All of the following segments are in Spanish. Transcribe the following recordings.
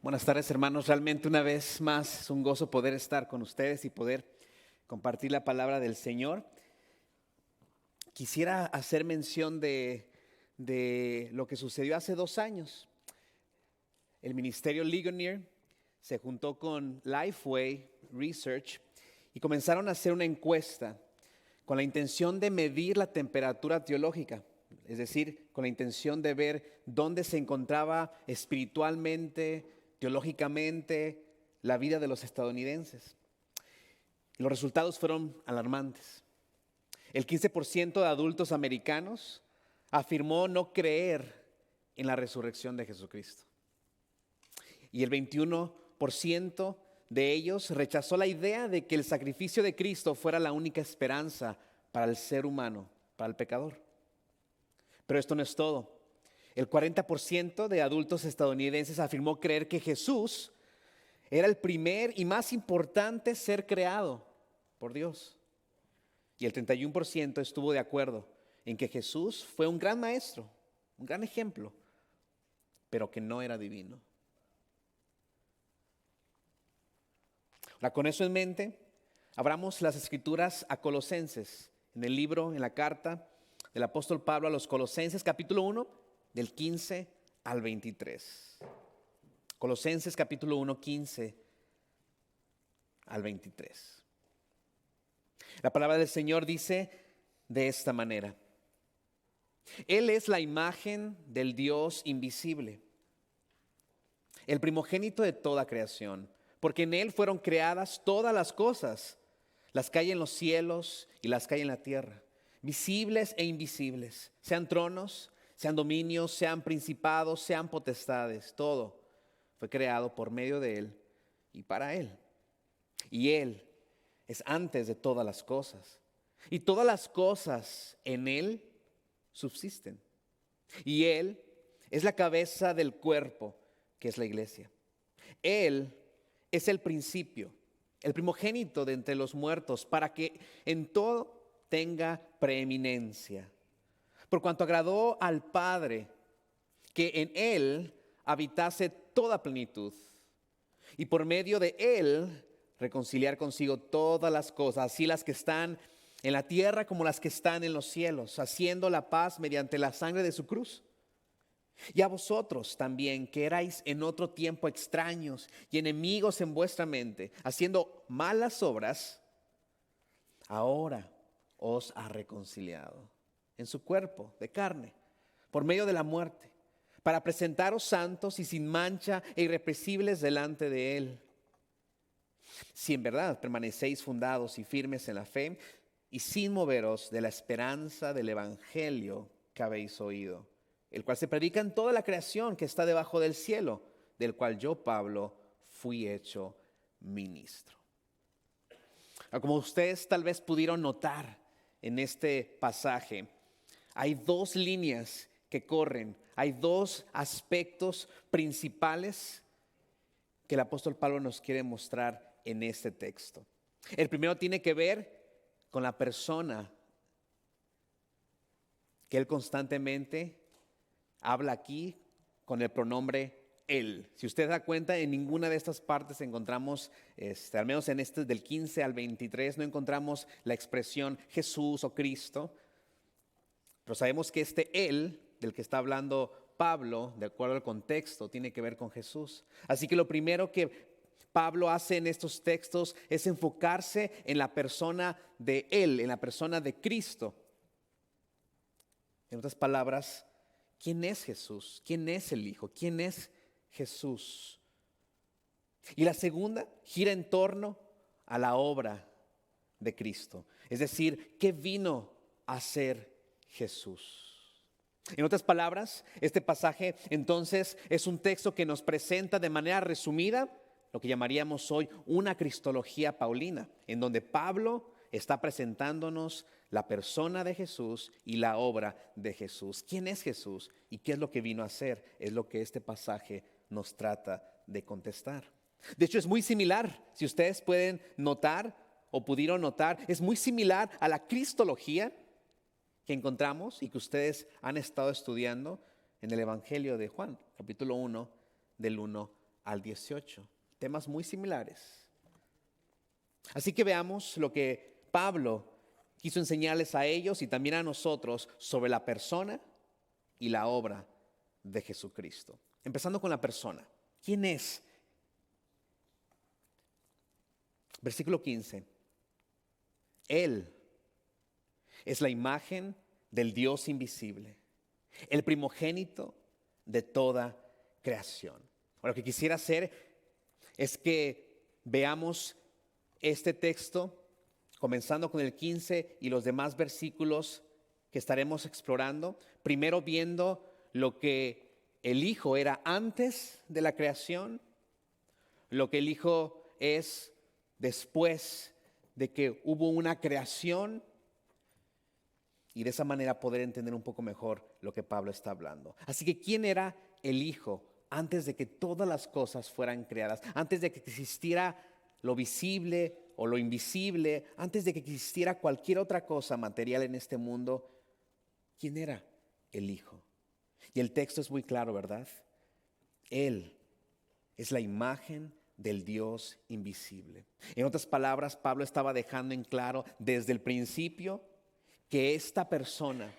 Buenas tardes, hermanos. Realmente una vez más es un gozo poder estar con ustedes y poder compartir la palabra del Señor. Quisiera hacer mención de lo que sucedió hace 2 años. El Ministerio Ligonier se juntó con Lifeway Research y comenzaron a hacer una encuesta con la intención de medir la temperatura teológica, es decir, con la intención de ver dónde se encontraba espiritualmente, teológicamente, la vida de los estadounidenses. Los resultados fueron alarmantes. El 15% de adultos americanos afirmó no creer en la resurrección de Jesucristo. Y el 21% de ellos rechazó la idea de que el sacrificio de Cristo fuera la única esperanza para el ser humano, para el pecador. Pero esto no es todo. El 40% de adultos estadounidenses afirmó creer que Jesús era el primer y más importante ser creado por Dios. Y el 31% estuvo de acuerdo en que Jesús fue un gran maestro, un gran ejemplo, pero que no era divino. Ahora, con eso en mente, abramos las Escrituras a Colosenses, en el libro, en la carta del apóstol Pablo a los Colosenses, capítulo 1, del 15 al 23. Colosenses capítulo 1, 15 al 23. La palabra del Señor dice de esta manera: Él es la imagen del Dios invisible, el primogénito de toda creación, porque en Él fueron creadas todas las cosas, las que hay en los cielos y las que hay en la tierra, visibles e invisibles, sean tronos, sean dominios, sean principados, sean potestades. Todo fue creado por medio de Él y para Él. Y Él es antes de todas las cosas. Y todas las cosas en Él subsisten. Y Él es la cabeza del cuerpo, que es la iglesia. Él es el principio, el primogénito de entre los muertos, para que en todo tenga preeminencia. Por cuanto agradó al Padre que en Él habitase toda plenitud, y por medio de Él reconciliar consigo todas las cosas, así las que están en la tierra como las que están en los cielos, haciendo la paz mediante la sangre de su cruz. Y a vosotros también, que erais en otro tiempo extraños y enemigos en vuestra mente, haciendo malas obras, ahora os ha reconciliado en su cuerpo de carne, por medio de la muerte, para presentaros santos y sin mancha e irreprensibles delante de Él. Si en verdad permanecéis fundados y firmes en la fe y sin moveros de la esperanza del evangelio que habéis oído, el cual se predica en toda la creación que está debajo del cielo, del cual yo, Pablo, fui hecho ministro. Como ustedes tal vez pudieron notar en este pasaje, hay 2 líneas que corren, hay 2 aspectos principales que el apóstol Pablo nos quiere mostrar en este texto. El primero tiene que ver con la persona que él constantemente habla aquí con el pronombre él. Si usted da cuenta, en ninguna de estas partes encontramos, al menos en este del 15 al 23, no encontramos la expresión Jesús o Cristo. Pero sabemos que este él, del que está hablando Pablo, de acuerdo al contexto, tiene que ver con Jesús. Así que lo primero que Pablo hace en estos textos es enfocarse en la persona de él, en la persona de Cristo. En otras palabras, ¿quién es Jesús? ¿Quién es el Hijo? ¿Quién es Jesús? Y la segunda gira en torno a la obra de Cristo. Es decir, ¿qué vino a hacer Jesús? En otras palabras, este pasaje entonces es un texto que nos presenta de manera resumida lo que llamaríamos hoy una cristología paulina, en donde Pablo está presentándonos la persona de Jesús y la obra de Jesús. ¿Quién es Jesús y qué es lo que vino a hacer? Es lo que este pasaje nos trata de contestar. De hecho, es muy similar, si ustedes pueden notar o pudieron notar, es muy similar a la cristología que encontramos y que ustedes han estado estudiando en el Evangelio de Juan, capítulo 1, del 1 al 18. Temas muy similares. Así que veamos lo que Pablo quiso enseñarles a ellos y también a nosotros sobre la persona y la obra de Jesucristo. Empezando con la persona. ¿Quién es? Versículo 15. Él es la imagen del Dios invisible, el primogénito de toda creación. Ahora, lo que quisiera hacer es que veamos este texto, comenzando con el 15 y los demás versículos que estaremos explorando. Primero viendo lo que el Hijo era antes de la creación, lo que el Hijo es después de que hubo una creación, y de esa manera poder entender un poco mejor lo que Pablo está hablando. Así que, ¿quién era el Hijo antes de que todas las cosas fueran creadas? Antes de que existiera lo visible o lo invisible, antes de que existiera cualquier otra cosa material en este mundo, ¿quién era el Hijo? Y el texto es muy claro, ¿verdad? Él es la imagen del Dios invisible. En otras palabras, Pablo estaba dejando en claro desde el principio que esta persona,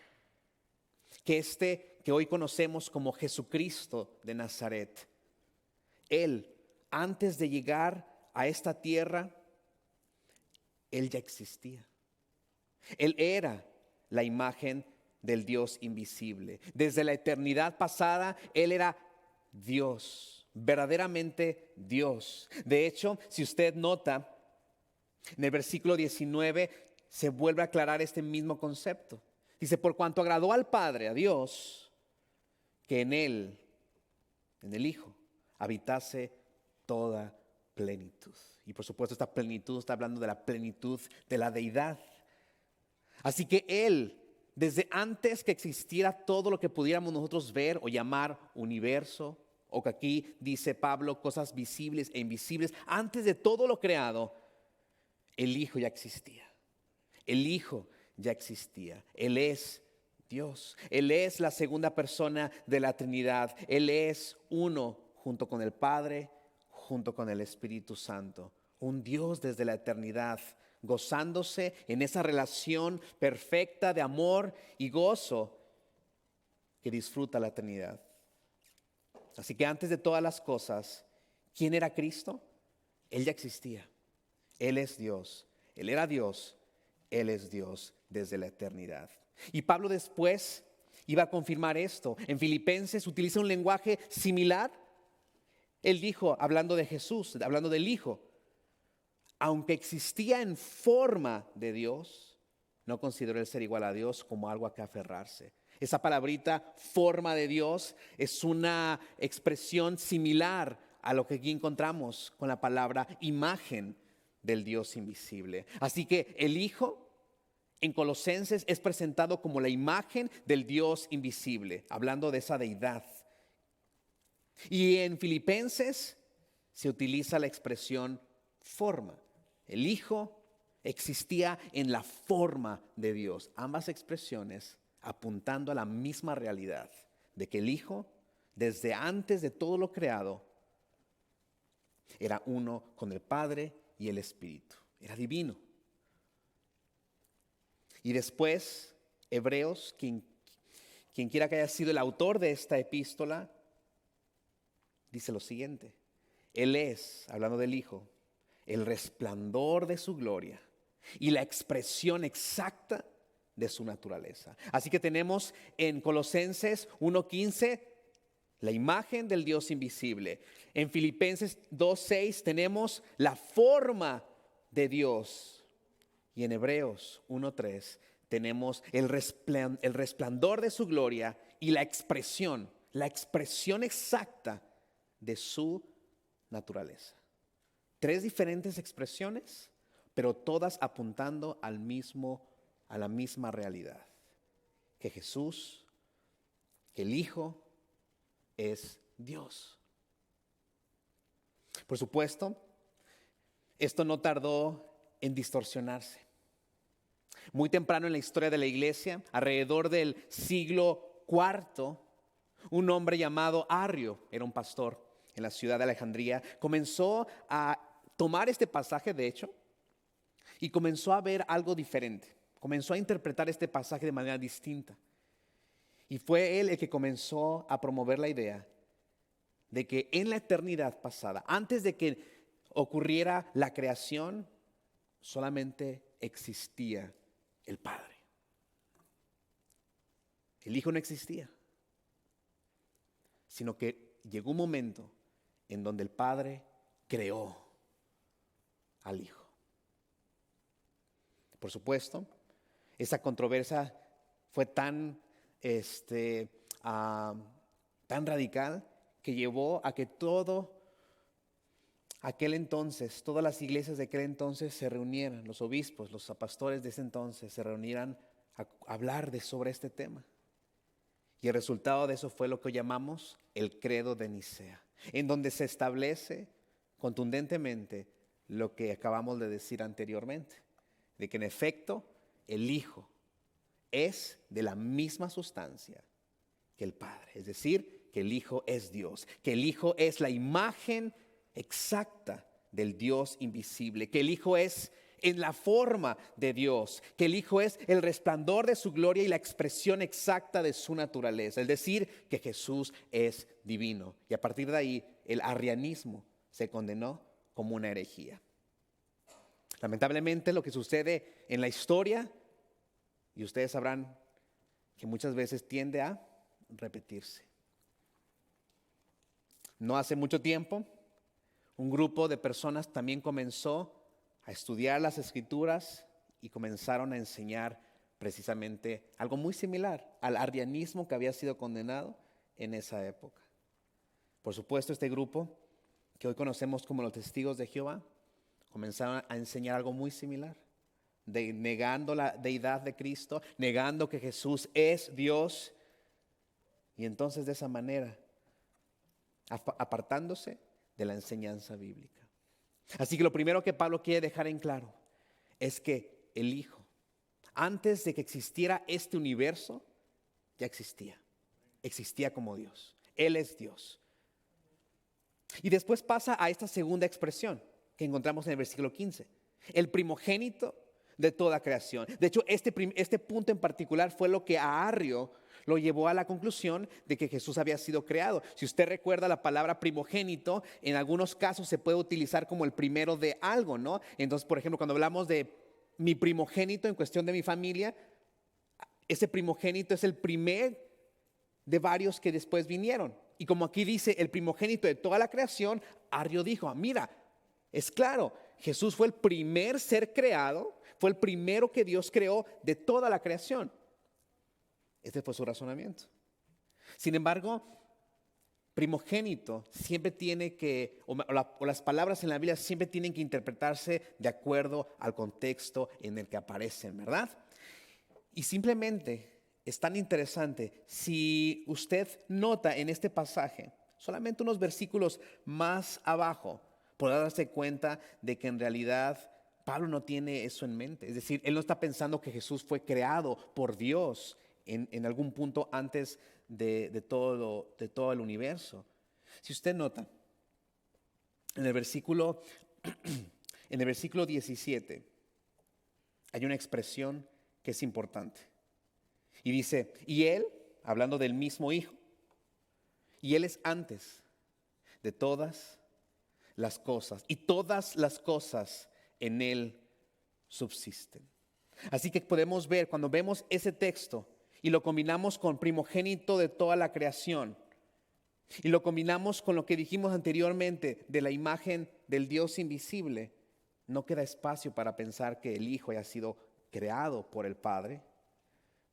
que hoy conocemos como Jesucristo de Nazaret, Él, antes de llegar a esta tierra, Él ya existía. Él era la imagen del Dios invisible. Desde la eternidad pasada, Él era Dios, verdaderamente Dios. De hecho, si usted nota, en el versículo 19 se vuelve a aclarar este mismo concepto. Dice, por cuanto agradó al Padre, a Dios, que en Él, en el Hijo, habitase toda plenitud. Y por supuesto esta plenitud está hablando de la plenitud de la deidad. Así que Él, desde antes que existiera todo lo que pudiéramos nosotros ver o llamar universo, o que aquí dice Pablo, cosas visibles e invisibles, antes de todo lo creado, el Hijo ya existía. El Hijo ya existía. Él es Dios. Él es la segunda persona de la Trinidad. Él es uno junto con el Padre, junto con el Espíritu Santo. Un Dios desde la eternidad, gozándose en esa relación perfecta de amor y gozo que disfruta la Trinidad. Así que antes de todas las cosas, ¿quién era Cristo? Él ya existía. Él es Dios. Él era Dios. Él es Dios desde la eternidad. Y Pablo después iba a confirmar esto. En Filipenses utiliza un lenguaje similar. Él dijo, hablando de Jesús, hablando del Hijo, aunque existía en forma de Dios, no consideró el ser igual a Dios como algo a que aferrarse. Esa palabrita, forma de Dios, es una expresión similar a lo que aquí encontramos con la palabra imagen del Dios invisible. Así que el Hijo en Colosenses es presentado como la imagen del Dios invisible, hablando de esa deidad. Y en Filipenses se utiliza la expresión forma. El Hijo existía en la forma de Dios. Ambas expresiones apuntando a la misma realidad de que el Hijo, desde antes de todo lo creado, era uno con el Padre y el Espíritu. Era divino. Y después, Hebreos, quien quiera que haya sido el autor de esta epístola, dice lo siguiente. Él es, hablando del Hijo, el resplandor de su gloria y la expresión exacta de su naturaleza. Así que tenemos en Colosenses 1:15 la imagen del Dios invisible. En Filipenses 2:6 tenemos la forma de Dios. Y en Hebreos 1:3 tenemos el resplandor de su gloria y la expresión exacta de su naturaleza. 3 diferentes expresiones, pero todas apuntando a la misma realidad. Que Jesús, que el Hijo, es Dios. Por supuesto, esto no tardó en distorsionarse. Muy temprano en la historia de la iglesia, alrededor del siglo IV, un hombre llamado Arrio, era un pastor, en la ciudad de Alejandría, comenzó a tomar este pasaje, de hecho, y comenzó a ver algo diferente. Comenzó a interpretar este pasaje de manera distinta. Y fue él el que comenzó a promover la idea de que en la eternidad pasada, antes de que ocurriera la creación, solamente existía el Padre. El Hijo no existía, sino que llegó un momento en donde el Padre creó al Hijo. Por supuesto, esa controversia fue tan radical que llevó a que todas las iglesias de aquel entonces se reunieran, los obispos, los pastores de ese entonces se reunieran a hablar sobre este tema. Y el resultado de eso fue lo que llamamos el Credo de Nicea, en donde se establece contundentemente lo que acabamos de decir anteriormente, de que en efecto el Hijo es de la misma sustancia que el Padre, es decir, que el Hijo es Dios, que el Hijo es la imagen exacta del Dios invisible, que el Hijo es en la forma de Dios, que el Hijo es el resplandor de su gloria y la expresión exacta de su naturaleza, es decir, que Jesús es divino. Y a partir de ahí, el arrianismo se condenó como una herejía. Lamentablemente, lo que sucede en la historia, y ustedes sabrán que muchas veces tiende a repetirse. No hace mucho tiempo, un grupo de personas también comenzó a estudiar las Escrituras y comenzaron a enseñar precisamente algo muy similar al arrianismo que había sido condenado en esa época. Por supuesto, este grupo, que hoy conocemos como los Testigos de Jehová, comenzaron a enseñar algo muy similar, negando la deidad de Cristo, negando que Jesús es Dios, y entonces de esa manera apartándose de la enseñanza bíblica. Así que lo primero que Pablo quiere dejar en claro es que el Hijo, antes de que existiera este universo, ya existía como Dios. Él es Dios. Y después pasa a esta segunda expresión que encontramos en el versículo 15, el primogénito de toda creación. De hecho, este punto en particular fue lo que a Arrio lo llevó a la conclusión de que Jesús había sido creado. Si usted recuerda, la palabra primogénito en algunos casos se puede utilizar como el primero de algo, ¿no? Entonces, por ejemplo, cuando hablamos de mi primogénito en cuestión de mi familia, ese primogénito es el primer de varios que después vinieron. Y como aquí dice el primogénito de toda la creación, Arrio dijo, mira, es claro, Jesús fue el primer ser creado, fue el primero que Dios creó de toda la creación. Este fue su razonamiento. Sin embargo, primogénito siempre tiene que, o las palabras en la Biblia siempre tienen que interpretarse de acuerdo al contexto en el que aparecen, ¿verdad? Y simplemente es tan interesante, si usted nota en este pasaje, solamente unos versículos más abajo, podrá darse cuenta de que en realidad Pablo no tiene eso en mente. Es decir, él no está pensando que Jesús fue creado por Dios en algún punto antes de todo el universo. Si usted nota, en el versículo 17 hay una expresión que es importante. Y dice, y él, hablando del mismo Hijo, y él es antes de todas las cosas, y todas las cosas en él subsisten. Así que podemos ver, cuando vemos ese texto y lo combinamos con primogénito de toda la creación, y lo combinamos con lo que dijimos anteriormente de la imagen del Dios invisible, no queda espacio para pensar que el Hijo haya sido creado por el Padre.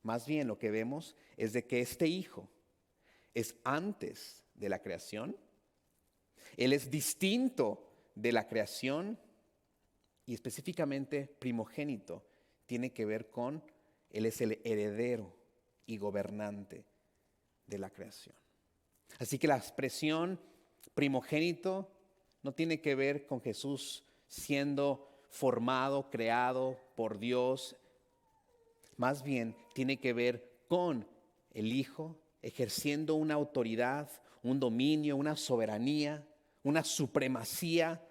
Más bien lo que vemos es de que este Hijo es antes de la creación, Él es distinto de la creación y específicamente primogénito tiene que ver con, Él es el heredero y gobernante de la creación. Así que la expresión primogénito no tiene que ver con Jesús siendo formado, creado por Dios. Más bien tiene que ver con el Hijo ejerciendo una autoridad, un dominio, una soberanía una supremacía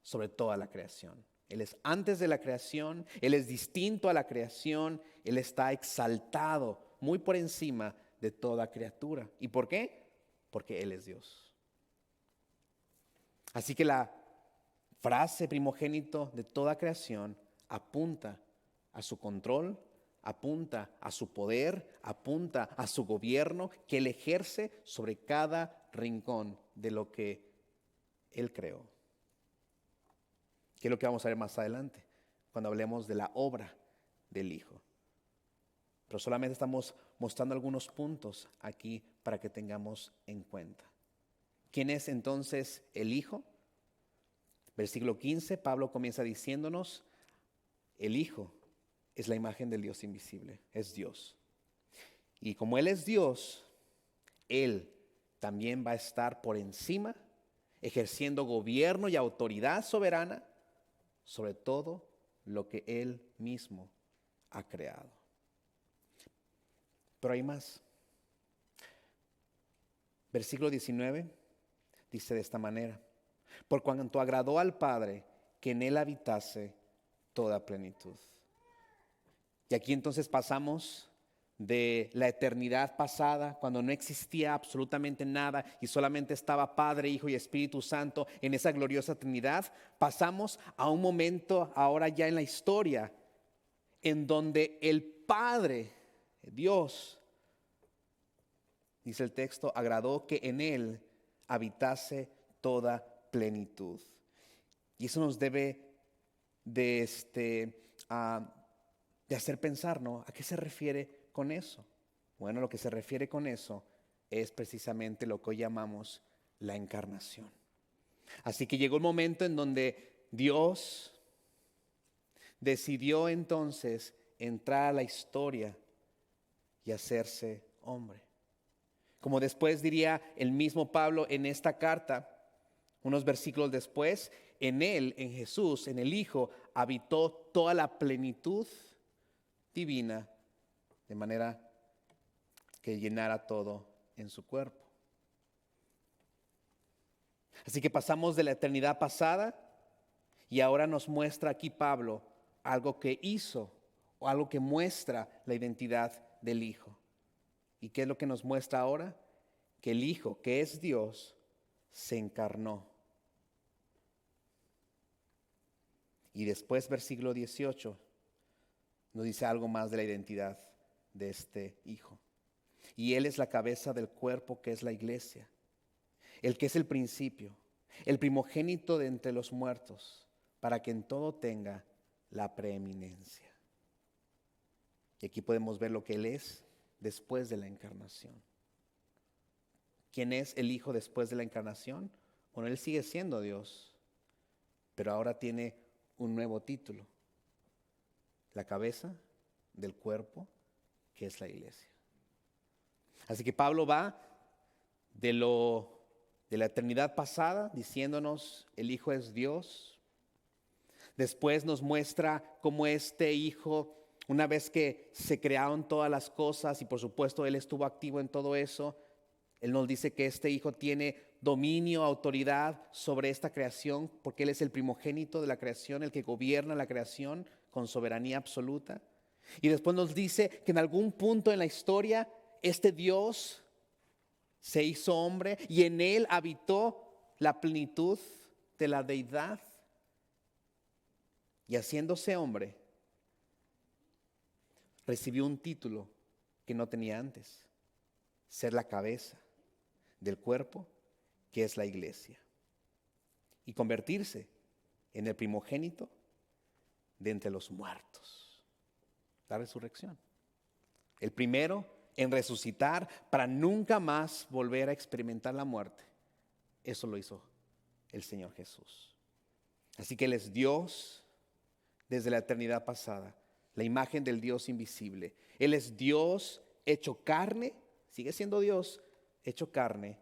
sobre toda la creación. Él es antes de la creación, Él es distinto a la creación, Él está exaltado, muy por encima de toda criatura. ¿Y por qué? Porque Él es Dios. Así que la frase primogénito de toda creación apunta a su control, apunta a su poder, apunta a su gobierno que Él ejerce sobre cada rincón de lo que Él creó. Que es lo que vamos a ver más adelante, cuando hablemos de la obra del Hijo. Pero solamente estamos mostrando algunos puntos aquí para que tengamos en cuenta. ¿Quién es entonces el Hijo? Versículo 15, Pablo comienza diciéndonos, el Hijo es la imagen del Dios invisible, es Dios. Y como Él es Dios, Él también va a estar por encima, ejerciendo gobierno y autoridad soberana sobre todo lo que Él mismo ha creado. Pero hay más. Versículo 19 dice de esta manera: por cuanto agradó al Padre que en Él habitase toda plenitud. Y aquí entonces pasamos de la eternidad pasada, cuando no existía absolutamente nada y solamente estaba Padre, Hijo y Espíritu Santo en esa gloriosa Trinidad, pasamos a un momento ahora ya en la historia en donde el Padre, Dios, dice el texto, agradó que en Él habitase toda plenitud. Y eso nos debe de hacer pensar, ¿no? ¿A qué se refiere con eso? Bueno, lo que se refiere con eso es precisamente lo que hoy llamamos la encarnación. Así que llegó el momento en donde Dios decidió entonces entrar a la historia y hacerse hombre. Como después diría el mismo Pablo en esta carta, unos versículos después, en Él, en Jesús, en el Hijo, habitó toda la plenitud divina, de manera que llenara todo en su cuerpo. Así que pasamos de la eternidad pasada y ahora nos muestra aquí Pablo algo que hizo o algo que muestra la identidad del Hijo. ¿Y qué es lo que nos muestra ahora? Que el Hijo, que es Dios, se encarnó. Y después, versículo 18, nos dice algo más de la identidad de este Hijo. Y Él es la cabeza del cuerpo que es la iglesia, el que es el principio, el primogénito de entre los muertos, para que en todo tenga la preeminencia. Y aquí podemos ver lo que Él es después de la encarnación. ¿Quién es el Hijo después de la encarnación? Bueno, Él sigue siendo Dios, pero ahora tiene un nuevo título: la cabeza del cuerpo que es la iglesia. Así que Pablo va de la eternidad pasada diciéndonos el Hijo es Dios. Después nos muestra cómo este Hijo, una vez que se crearon todas las cosas y por supuesto Él estuvo activo en todo eso, Él nos dice que este Hijo tiene dominio, autoridad sobre esta creación porque Él es el primogénito de la creación, el que gobierna la creación con soberanía absoluta. Y después nos dice que en algún punto en la historia este Dios se hizo hombre y en Él habitó la plenitud de la deidad. Y haciéndose hombre, recibió un título que no tenía antes: ser la cabeza del cuerpo que es la iglesia y convertirse en el primogénito de entre los muertos. La resurrección. El primero en resucitar para nunca más volver a experimentar la muerte. Eso lo hizo el Señor Jesús. Así que Él es Dios desde la eternidad pasada, la imagen del Dios invisible. Él es Dios hecho carne, sigue siendo Dios hecho carne.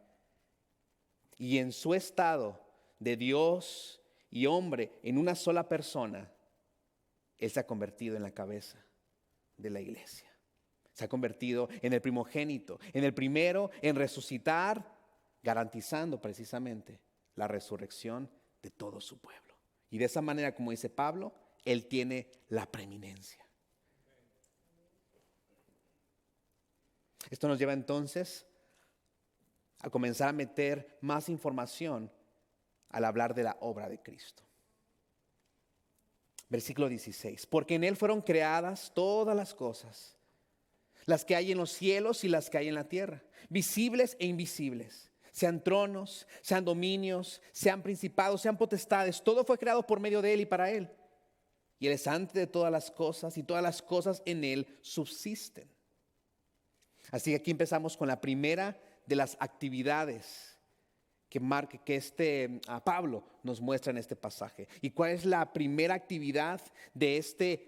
Y en su estado de Dios y hombre en una sola persona, Él se ha convertido en la cabeza de la iglesia. Se ha convertido en el primogénito, en el primero en resucitar, garantizando precisamente la resurrección de todo su pueblo. Y de esa manera, como dice Pablo, Él tiene la preeminencia. Esto nos lleva entonces a comenzar a meter más información al hablar de la obra de Cristo. Versículo 16. Porque en Él fueron creadas todas las cosas, las que hay en los cielos y las que hay en la tierra, visibles e invisibles, sean tronos, sean dominios, sean principados, sean potestades. Todo fue creado por medio de Él y para Él. Y Él es antes de todas las cosas y todas las cosas en Él subsisten. Así que aquí empezamos con la primera de las actividades que Pablo nos muestra en este pasaje. ¿Y cuál es la primera actividad de esta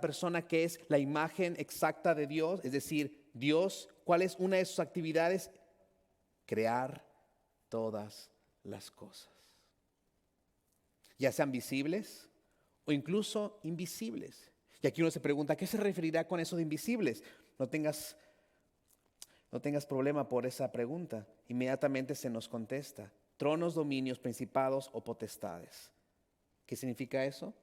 persona que es la imagen exacta de Dios? Es decir, Dios, ¿cuál es una de sus actividades? Crear todas las cosas, ya sean visibles o incluso invisibles. Y aquí uno se pregunta, ¿a qué se referirá con eso de invisibles? No tengas problema por esa pregunta. Inmediatamente se nos contesta: tronos, dominios, principados o potestades. ¿Qué significa eso?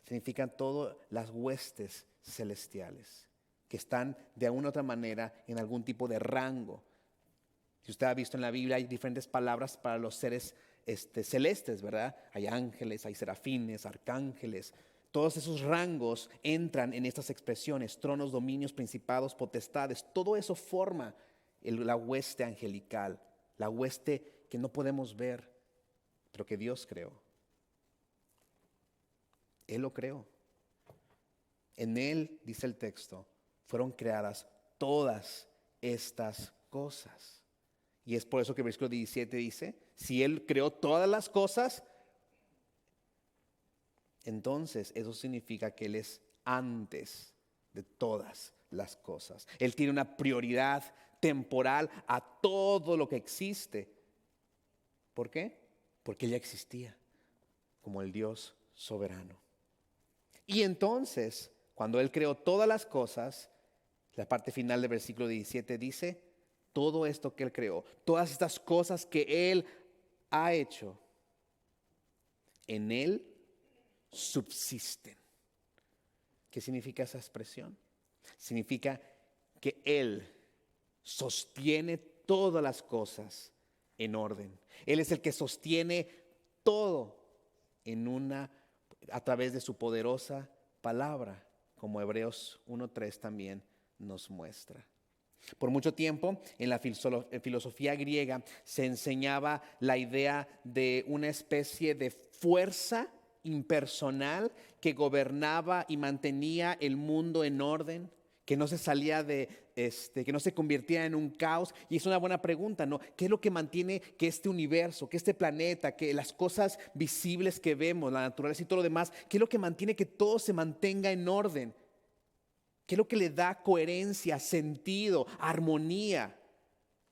Significan todas las huestes celestiales que están de alguna u otra manera en algún tipo de rango. Si usted ha visto en la Biblia, hay diferentes palabras para los seres celestes, ¿verdad? Hay ángeles, hay serafines, arcángeles. Todos esos rangos entran en estas expresiones: tronos, dominios, principados, potestades. Todo eso forma la hueste angelical, la hueste que no podemos ver, pero que Dios creó. Él lo creó. En Él, dice el texto, fueron creadas todas estas cosas. Y es por eso que el versículo 17 dice: si Él creó todas las cosas, entonces eso significa que Él es antes de todas las cosas. Él tiene una prioridad temporal a todo lo que existe. ¿Por qué? Porque Él ya existía como el Dios soberano. Y entonces, cuando Él creó todas las cosas, la parte final del versículo 17 dice: todo esto que Él creó, todas estas cosas que Él ha hecho, en Él subsisten. ¿Qué significa esa expresión? Significa que Él sostiene todas las cosas en orden. Él es el que sostiene todo a través de su poderosa palabra, como Hebreos 1:3 también nos muestra. Por mucho tiempo en la filosofía griega se enseñaba la idea de una especie de fuerza impersonal que gobernaba y mantenía el mundo en orden, que no se salía que no se convertía en un caos. Y es una buena pregunta, ¿no? ¿Qué es lo que mantiene que este universo, que este planeta, que las cosas visibles que vemos, la naturaleza y todo lo demás, qué es lo que mantiene que todo se mantenga en orden? ¿Qué es lo que le da coherencia, sentido, armonía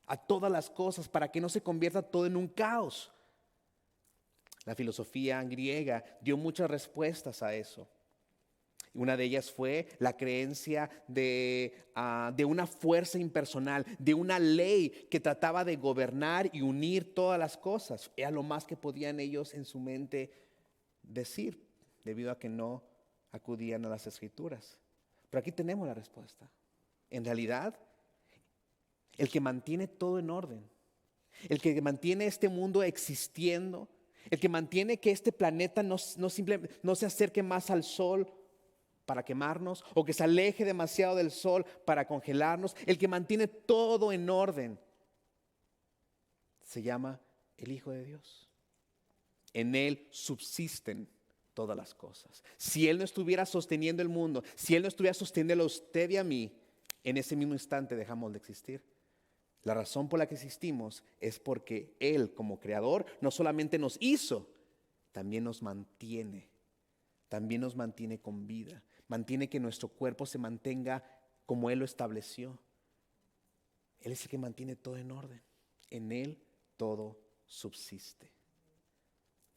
a todas las cosas para que no se convierta todo en un caos? La filosofía griega dio muchas respuestas a eso. Una de ellas fue la creencia de una fuerza impersonal, de una ley que trataba de gobernar y unir todas las cosas. Era lo más que podían ellos en su mente decir, debido a que no acudían a las Escrituras. Pero aquí tenemos la respuesta. En realidad, el que mantiene todo en orden, el que mantiene este mundo existiendo, el que mantiene que este planeta no se acerque más al sol para quemarnos, o que se aleje demasiado del sol para congelarnos, el que mantiene todo en orden, se llama el Hijo de Dios. En Él subsisten todas las cosas. Si Él no estuviera sosteniendo el mundo, si Él no estuviera sosteniendo a usted y a mí, en ese mismo instante dejamos de existir. La razón por la que existimos es porque Él, como creador, no solamente nos hizo, también nos mantiene con vida, mantiene que nuestro cuerpo se mantenga como Él lo estableció. Él es el que mantiene todo en orden. En Él todo subsiste.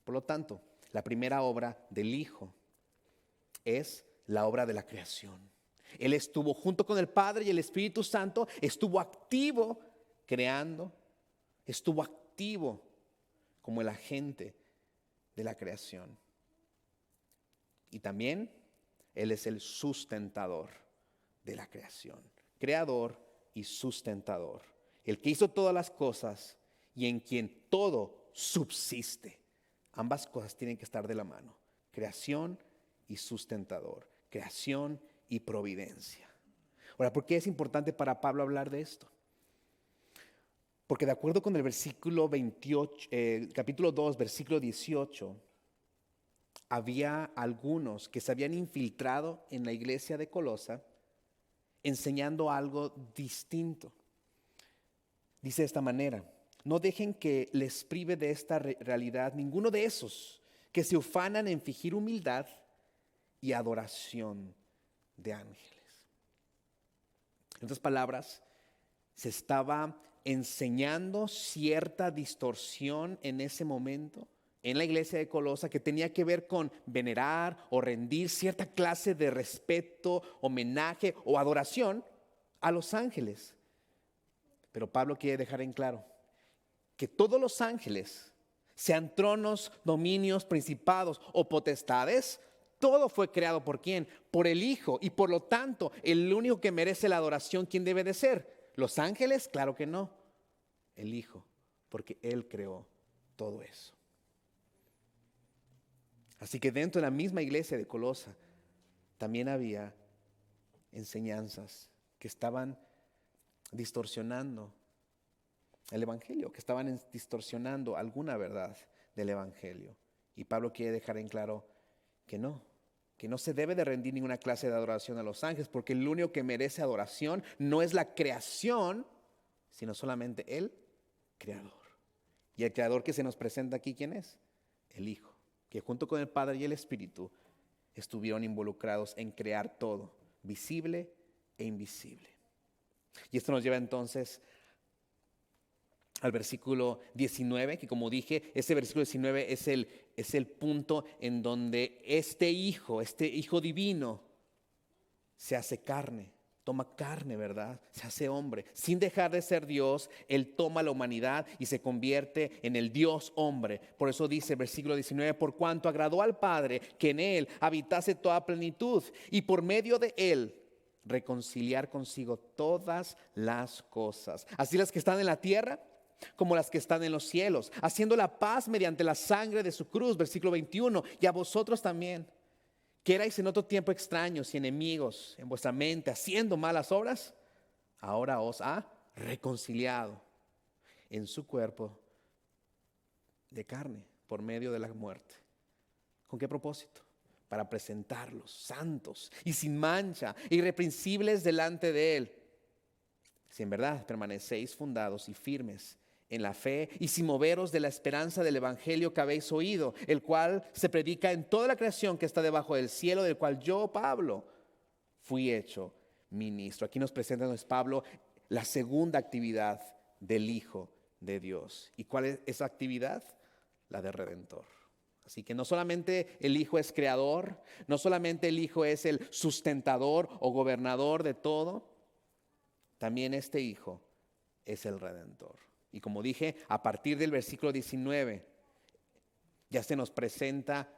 Por lo tanto, la primera obra del Hijo es la obra de la creación. Él estuvo junto con el Padre y el Espíritu Santo, estuvo activo creando, estuvo activo como el agente de la creación. Y también Él es el sustentador de la creación, creador y sustentador, el que hizo todas las cosas y en quien todo subsiste. Ambas cosas tienen que estar de la mano, creación y sustentador, creación y providencia. Ahora, ¿por qué es importante para Pablo hablar de esto? Porque de acuerdo con el versículo 28, capítulo 2, versículo 18, había algunos que se habían infiltrado en la iglesia de Colosa enseñando algo distinto. Dice de esta manera: no dejen que les prive de esta realidad ninguno de esos que se ufanan en fingir humildad y adoración de ángeles. En otras palabras, se estaba enseñando cierta distorsión en ese momento en la iglesia de Colosa que tenía que ver con venerar o rendir cierta clase de respeto, homenaje o adoración a los ángeles. Pero Pablo quiere dejar en claro que todos los ángeles, sean tronos, dominios, principados o potestades, todo fue creado ¿por quién? Por el Hijo. Y por lo tanto, el único que merece la adoración, ¿quién debe de ser? ¿Los ángeles? Claro que no. El Hijo, porque Él creó todo eso. Así que dentro de la misma iglesia de Colosa también había enseñanzas que estaban distorsionando el evangelio, que estaban distorsionando alguna verdad del evangelio. Y Pablo quiere dejar en claro que no se debe de rendir ninguna clase de adoración a los ángeles, porque el único que merece adoración no es la creación, sino solamente el creador. Y el creador que se nos presenta aquí, ¿quién es? El Hijo, que junto con el Padre y el Espíritu estuvieron involucrados en crear todo, visible e invisible. Y esto nos lleva entonces al versículo 19, que como dije, ese versículo 19 es el punto en donde este hijo divino se hace carne, toma carne, ¿verdad? Se hace hombre. Sin dejar de ser Dios, Él toma la humanidad y se convierte en el Dios hombre. Por eso dice el versículo 19, por cuanto agradó al Padre que en Él habitase toda plenitud y por medio de Él reconciliar consigo todas las cosas, así las que están en la tierra como las que están en los cielos, haciendo la paz mediante la sangre de su cruz, versículo 21, y a vosotros también, que erais en otro tiempo extraños y enemigos en vuestra mente, haciendo malas obras, ahora os ha reconciliado en su cuerpo de carne por medio de la muerte. ¿Con qué propósito? Para presentarlos santos y sin mancha, irreprensibles delante de Él. Si en verdad permanecéis fundados y firmes en la fe y sin moveros de la esperanza del evangelio que habéis oído, el cual se predica en toda la creación que está debajo del cielo, del cual yo, Pablo, fui hecho ministro. Aquí nos presenta entonces Pablo la segunda actividad del Hijo de Dios. ¿Y cuál es esa actividad? La de Redentor. Así que no solamente el Hijo es creador, no solamente el Hijo es el sustentador o gobernador de todo, también este Hijo es el Redentor. Y como dije, a partir del versículo 19 ya se nos presenta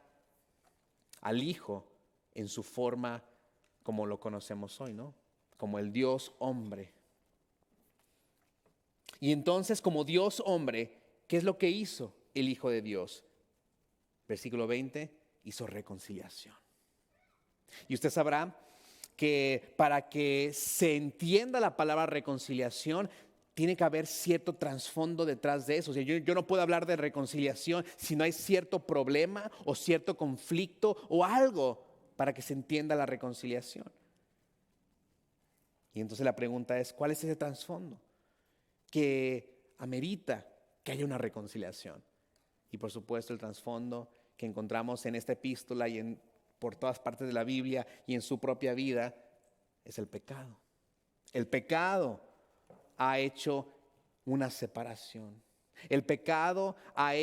al Hijo en su forma como lo conocemos hoy, ¿no? Como el Dios hombre. Y entonces, como Dios hombre, ¿qué es lo que hizo el Hijo de Dios? Versículo 20, hizo reconciliación. Y usted sabrá que para que se entienda la palabra reconciliación, tiene que haber cierto trasfondo detrás de eso. O sea, yo no puedo hablar de reconciliación si no hay cierto problema o cierto conflicto o algo para que se entienda la reconciliación. Y entonces la pregunta es, ¿cuál es ese trasfondo que amerita que haya una reconciliación? Y por supuesto el trasfondo que encontramos en esta epístola y por todas partes de la Biblia y en su propia vida es el pecado. El pecado ha hecho una separación. El pecado ha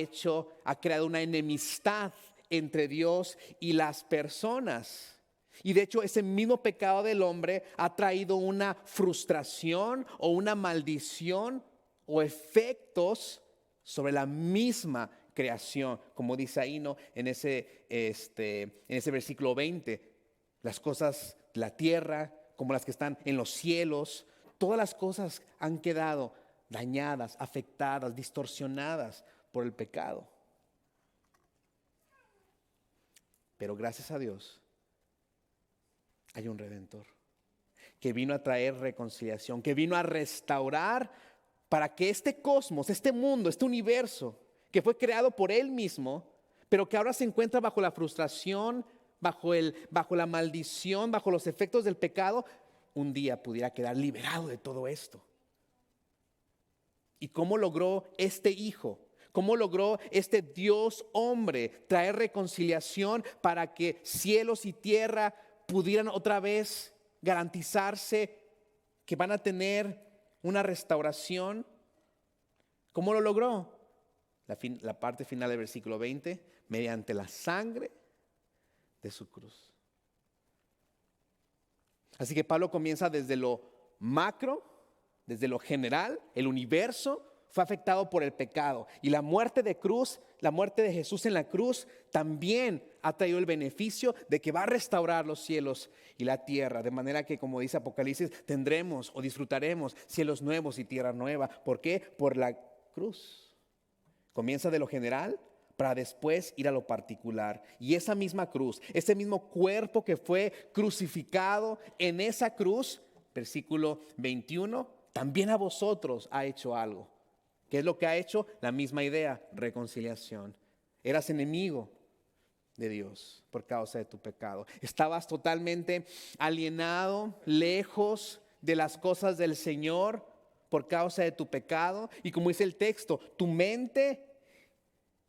creado una enemistad entre Dios y las personas. Y de hecho ese mismo pecado del hombre ha traído una frustración o una maldición o efectos sobre la misma creación. Como dice ahí, ¿no? En ese versículo 20, las cosas de la tierra, como las que están en los cielos, todas las cosas han quedado dañadas, afectadas, distorsionadas por el pecado. Pero gracias a Dios hay un Redentor que vino a traer reconciliación, que vino a restaurar para que este cosmos, este mundo, este universo que fue creado por Él mismo, pero que ahora se encuentra bajo la frustración, bajo la maldición, bajo los efectos del pecado, un día pudiera quedar liberado de todo esto. ¿Y cómo logró este Hijo? ¿Cómo logró este Dios hombre traer reconciliación para que cielos y tierra pudieran otra vez garantizarse que van a tener una restauración? ¿Cómo lo logró? La parte final del versículo 20, mediante la sangre de su cruz. Así que Pablo comienza desde lo macro, desde lo general. El universo fue afectado por el pecado, y la muerte de cruz, la muerte de Jesús en la cruz, también ha traído el beneficio de que va a restaurar los cielos y la tierra, de manera que, como dice Apocalipsis, tendremos o disfrutaremos cielos nuevos y tierra nueva. ¿Por qué? Por la cruz. Comienza de lo general para después ir a lo particular. Y esa misma cruz, ese mismo cuerpo que fue crucificado en esa cruz, versículo 21, también a vosotros ha hecho algo. ¿Qué es lo que ha hecho? La misma idea, reconciliación. Eras enemigo de Dios por causa de tu pecado. Estabas totalmente alienado, lejos de las cosas del Señor por causa de tu pecado. Y como dice el texto, tu mente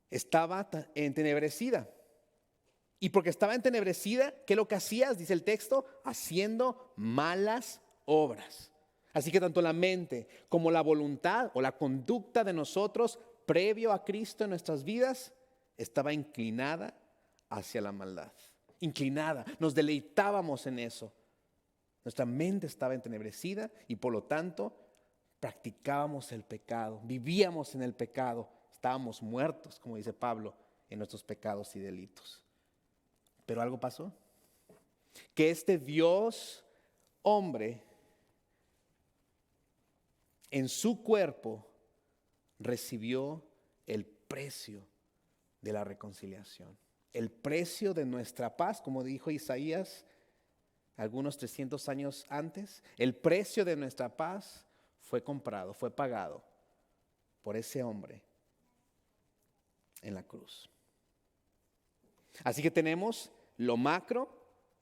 estaba entenebrecida. Y porque estaba entenebrecida, ¿qué es lo que hacías? Dice el texto, haciendo malas obras. Así que tanto la mente como la voluntad o la conducta de nosotros previo a Cristo en nuestras vidas estaba inclinada hacia la maldad. Inclinada, nos deleitábamos en eso. Nuestra mente estaba entenebrecida y por lo tanto practicábamos el pecado, vivíamos en el pecado, estábamos muertos, como dice Pablo, en nuestros pecados y delitos. Pero algo pasó, que este Dios hombre en su cuerpo recibió el precio de la reconciliación, el precio de nuestra paz, como dijo Isaías algunos 300 años antes. El precio de nuestra paz fue comprado, fue pagado por ese hombre en la cruz. Así que tenemos lo macro,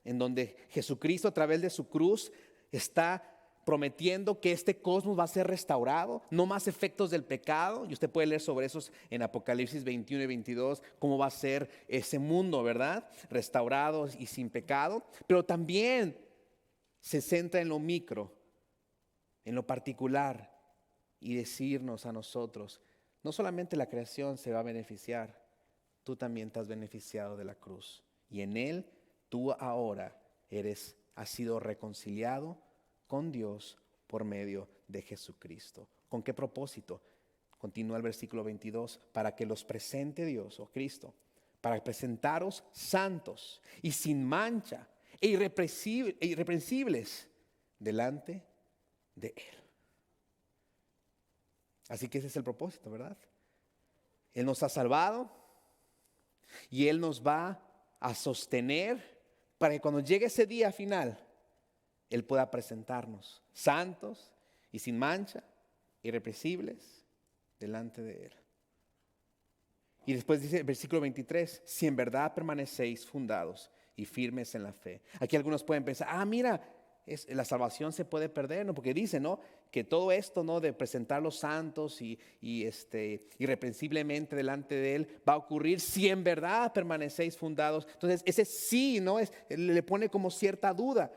en donde Jesucristo a través de su cruz está prometiendo que este cosmos va a ser restaurado, no más efectos del pecado. Y usted puede leer sobre esos en Apocalipsis 21 y 22, cómo va a ser ese mundo, ¿verdad? Restaurado y sin pecado. Pero también se centra en lo micro, en lo particular, y decirnos a nosotros, no solamente la creación se va a beneficiar, tú también te has beneficiado de la cruz. Y en Él, tú ahora has sido reconciliado con Dios por medio de Jesucristo. ¿Con qué propósito? Continúa el versículo 22, para que los presente Dios o Cristo, para presentaros santos y sin mancha e irreprensibles delante de Él. Así que ese es el propósito, ¿verdad? Él nos ha salvado y Él nos va a sostener para que cuando llegue ese día final, Él pueda presentarnos santos y sin mancha, irreprensibles delante de Él. Y después dice el versículo 23, si en verdad permanecéis fundados y firmes en la fe. Aquí algunos pueden pensar, mira, la salvación se puede perder, ¿no? Porque dice, ¿no?, que todo esto, ¿no?, de presentar los santos y irreprensiblemente delante de Él va a ocurrir si en verdad permanecéis fundados. Entonces ese sí, ¿no?, le pone como cierta duda.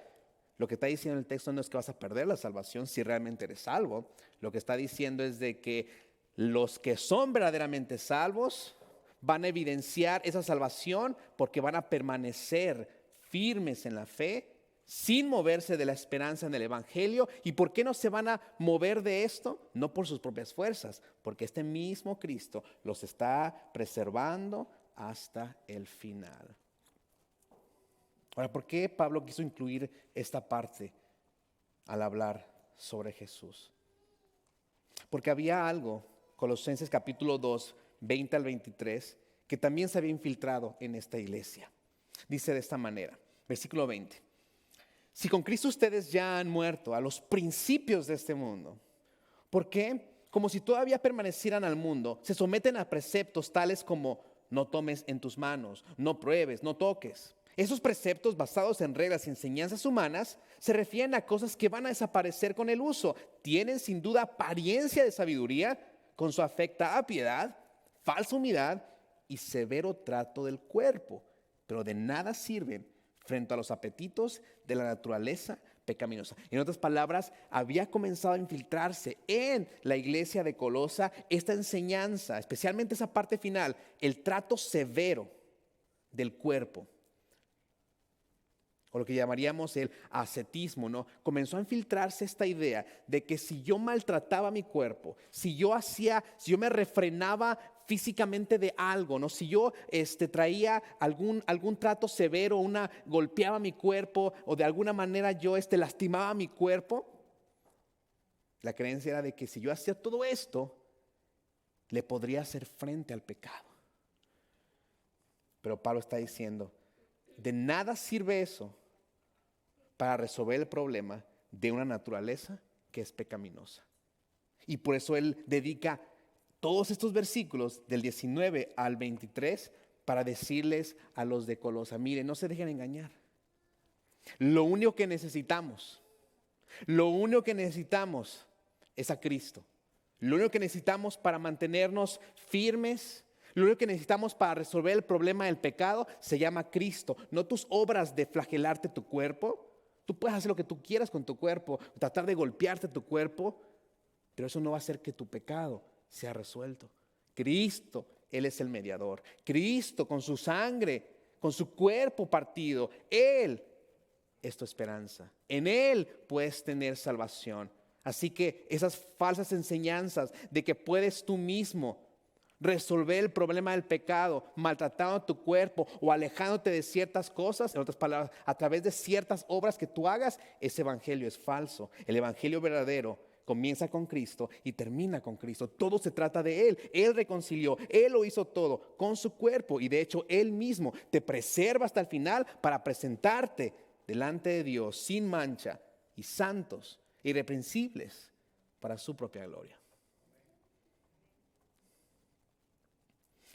Lo que está diciendo el texto no es que vas a perder la salvación si realmente eres salvo. Lo que está diciendo es de que los que son verdaderamente salvos van a evidenciar esa salvación porque van a permanecer firmes en la fe sin moverse de la esperanza en el Evangelio. ¿Y por qué no se van a mover de esto? No por sus propias fuerzas, porque este mismo Cristo los está preservando hasta el final. Ahora, ¿por qué Pablo quiso incluir esta parte al hablar sobre Jesús? Porque había algo, Colosenses capítulo 2, 20 al 23, que también se había infiltrado en esta iglesia. Dice de esta manera, versículo 20. Si con Cristo ustedes ya han muerto a los principios de este mundo, ¿por qué? Como si todavía permanecieran al mundo, se someten a preceptos tales como no tomes en tus manos, no pruebes, no toques. Esos preceptos basados en reglas y enseñanzas humanas se refieren a cosas que van a desaparecer con el uso. Tienen sin duda apariencia de sabiduría con su afecta a piedad, falsa humildad y severo trato del cuerpo, pero de nada sirven frente a los apetitos de la naturaleza pecaminosa. En otras palabras, había comenzado a infiltrarse en la iglesia de Colosa esta enseñanza, especialmente esa parte final, el trato severo del cuerpo, o lo que llamaríamos el ascetismo, ¿no? Comenzó a infiltrarse esta idea de que si yo maltrataba mi cuerpo, si yo me refrenaba físicamente de algo, ¿no? Si yo traía algún trato severo, golpeaba mi cuerpo o de alguna manera yo lastimaba mi cuerpo, la creencia era de que si yo hacía todo esto, le podría hacer frente al pecado. Pero Pablo está diciendo, de nada sirve eso para resolver el problema de una naturaleza que es pecaminosa. Y por eso él dedica todos estos versículos del 19 al 23 para decirles a los de Colosa, miren, no se dejen engañar. Lo único que necesitamos es a Cristo. Lo único que necesitamos para mantenernos firmes, lo único que necesitamos para resolver el problema del pecado se llama Cristo. No tus obras de flagelarte tu cuerpo. Tú puedes hacer lo que tú quieras con tu cuerpo, tratar de golpearte tu cuerpo, pero eso no va a hacer que tu pecado sea resuelto. Cristo, Él es el mediador. Cristo con su sangre, con su cuerpo partido, Él es tu esperanza. En Él puedes tener salvación. Así que esas falsas enseñanzas de que puedes tú mismo resolver el problema del pecado, maltratando tu cuerpo o alejándote de ciertas cosas, en otras palabras, a través de ciertas obras que tú hagas, ese evangelio es falso. El evangelio verdadero comienza con Cristo y termina con Cristo. Todo se trata de Él. Él reconcilió, Él lo hizo todo con su cuerpo y de hecho Él mismo te preserva hasta el final para presentarte delante de Dios sin mancha y santos, irreprensibles para su propia gloria.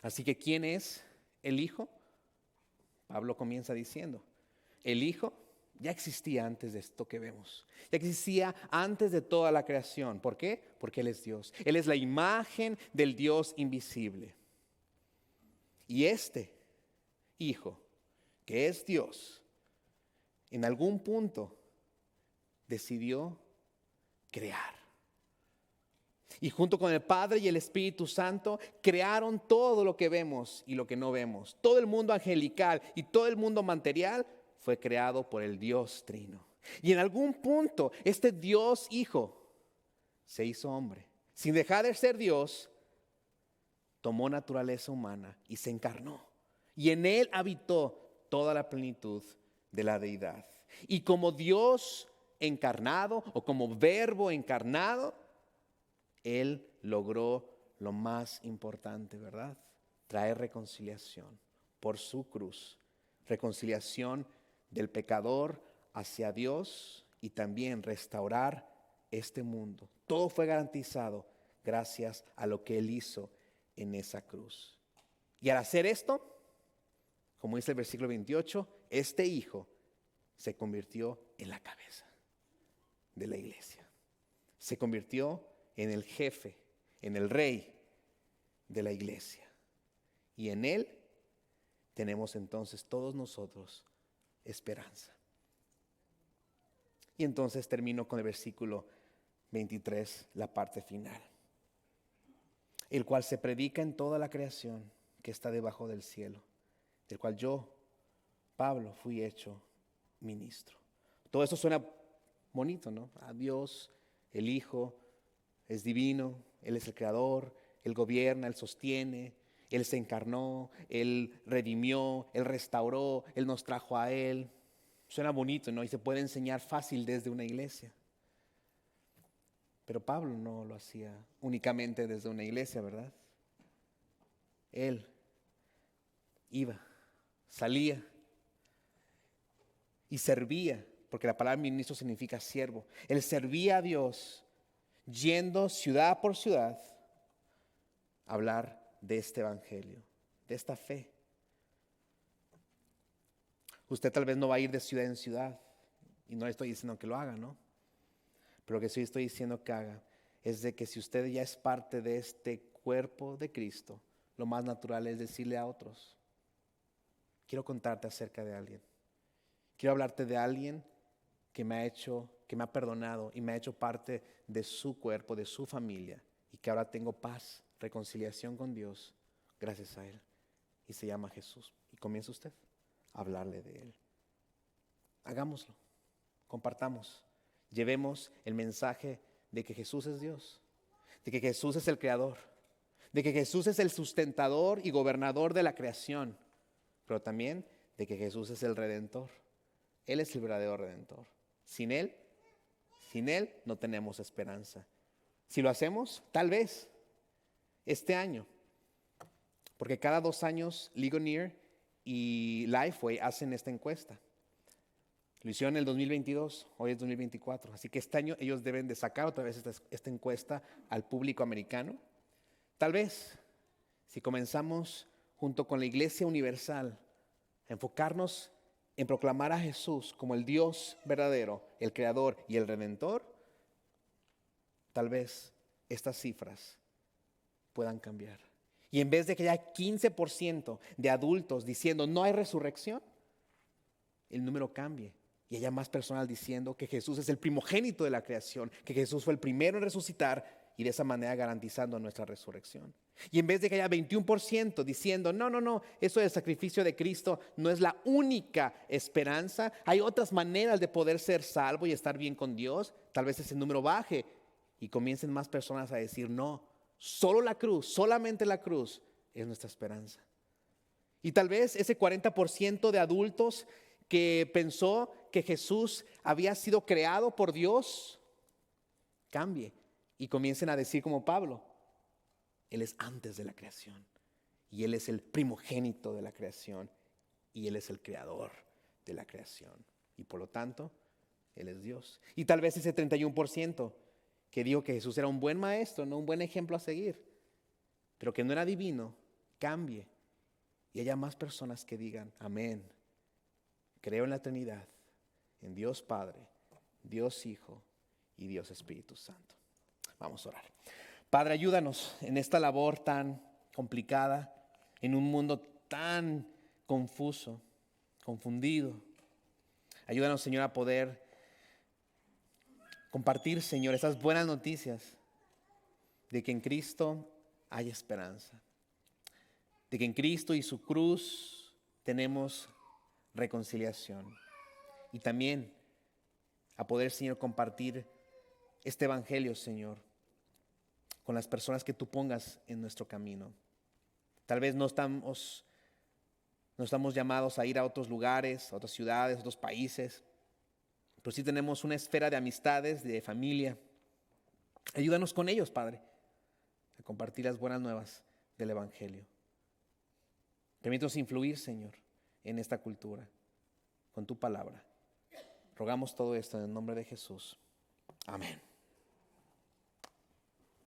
Así que, ¿quién es el Hijo? Pablo comienza diciendo, el Hijo ya existía antes de esto que vemos. Ya existía antes de toda la creación. ¿Por qué? Porque Él es Dios. Él es la imagen del Dios invisible. Y este Hijo, que es Dios, en algún punto decidió crear. Y junto con el Padre y el Espíritu Santo crearon todo lo que vemos y lo que no vemos. Todo el mundo angelical y todo el mundo material fue creado por el Dios Trino. Y en algún punto este Dios Hijo se hizo hombre. Sin dejar de ser Dios, tomó naturaleza humana y se encarnó. Y en Él habitó toda la plenitud de la deidad. Y como Dios encarnado o como Verbo encarnado, Él logró lo más importante, ¿verdad? Traer reconciliación por su cruz. Reconciliación del pecador hacia Dios y también restaurar este mundo. Todo fue garantizado gracias a lo que Él hizo en esa cruz. Y al hacer esto, como dice el versículo 28, este Hijo se convirtió en la cabeza de la iglesia. Se convirtió en el jefe, en el rey de la iglesia. Y en Él tenemos entonces todos nosotros esperanza. Y entonces termino con el versículo 23, la parte final. El cual se predica en toda la creación que está debajo del cielo, del cual yo, Pablo, fui hecho ministro. Todo eso suena bonito, ¿no? A Dios, el Hijo, es divino, Él es el Creador, Él gobierna, Él sostiene, Él se encarnó, Él redimió, Él restauró, Él nos trajo a Él. Suena bonito, ¿no? Y se puede enseñar fácil desde una iglesia. Pero Pablo no lo hacía únicamente desde una iglesia, ¿verdad? Él iba, salía y servía, porque la palabra ministro significa siervo. Él servía a Dios yendo ciudad por ciudad a hablar de este evangelio, de esta fe. Usted tal vez no va a ir de ciudad en ciudad, y no le estoy diciendo que lo haga, ¿no? Pero lo que sí estoy diciendo que haga es de que si usted ya es parte de este cuerpo de Cristo, lo más natural es decirle a otros: quiero contarte acerca de alguien. Quiero hablarte de alguien que me ha perdonado y me ha hecho parte de su cuerpo, de su familia, y que ahora tengo paz, reconciliación con Dios gracias a Él. Y se llama Jesús. Y comienza usted a hablarle de Él. Hagámoslo, compartamos, llevemos el mensaje de que Jesús es Dios, de que Jesús es el Creador, de que Jesús es el sustentador y gobernador de la creación, pero también de que Jesús es el Redentor. Él es el verdadero Redentor. Sin Él no tenemos esperanza. Si lo hacemos, tal vez este año, porque cada 2 años Ligonier y Lifeway hacen esta encuesta. Lo hicieron en el 2022, hoy es 2024, así que este año ellos deben de sacar otra vez esta encuesta al público americano. Tal vez, si comenzamos junto con la Iglesia Universal a enfocarnos en proclamar a Jesús como el Dios verdadero, el Creador y el Redentor, tal vez estas cifras puedan cambiar. Y en vez de que haya 15% de adultos diciendo no hay resurrección, el número cambie y haya más personas diciendo que Jesús es el primogénito de la creación, que Jesús fue el primero en resucitar y de esa manera garantizando nuestra resurrección. Y en vez de que haya 21% diciendo no, eso del sacrificio de Cristo no es la única esperanza, hay otras maneras de poder ser salvo y estar bien con Dios, tal vez ese número baje y comiencen más personas a decir no, solo la cruz, solamente la cruz es nuestra esperanza. Y tal vez ese 40% de adultos que pensó que Jesús había sido creado por Dios cambie y comiencen a decir como Pablo: Él es antes de la creación y Él es el primogénito de la creación y Él es el creador de la creación y por lo tanto Él es Dios. Y tal vez ese 31% que dijo que Jesús era un buen maestro, no un buen ejemplo a seguir, pero que no era divino, cambie y haya más personas que digan amén. Creo en la Trinidad, en Dios Padre, Dios Hijo y Dios Espíritu Santo. Vamos a orar. Padre, ayúdanos en esta labor tan complicada, en un mundo tan confuso, confundido. Ayúdanos, Señor, a poder compartir, Señor, esas buenas noticias de que en Cristo hay esperanza, de que en Cristo y su cruz tenemos reconciliación. Y también a poder, Señor, compartir este evangelio, Señor, con las personas que tú pongas en nuestro camino. Tal vez no estamos llamados a ir a otros lugares, a otras ciudades, a otros países, pero sí tenemos una esfera de amistades, de familia. Ayúdanos con ellos, Padre, a compartir las buenas nuevas del evangelio. Permítanos influir, Señor, en esta cultura, con tu palabra. Rogamos todo esto en el nombre de Jesús. Amén.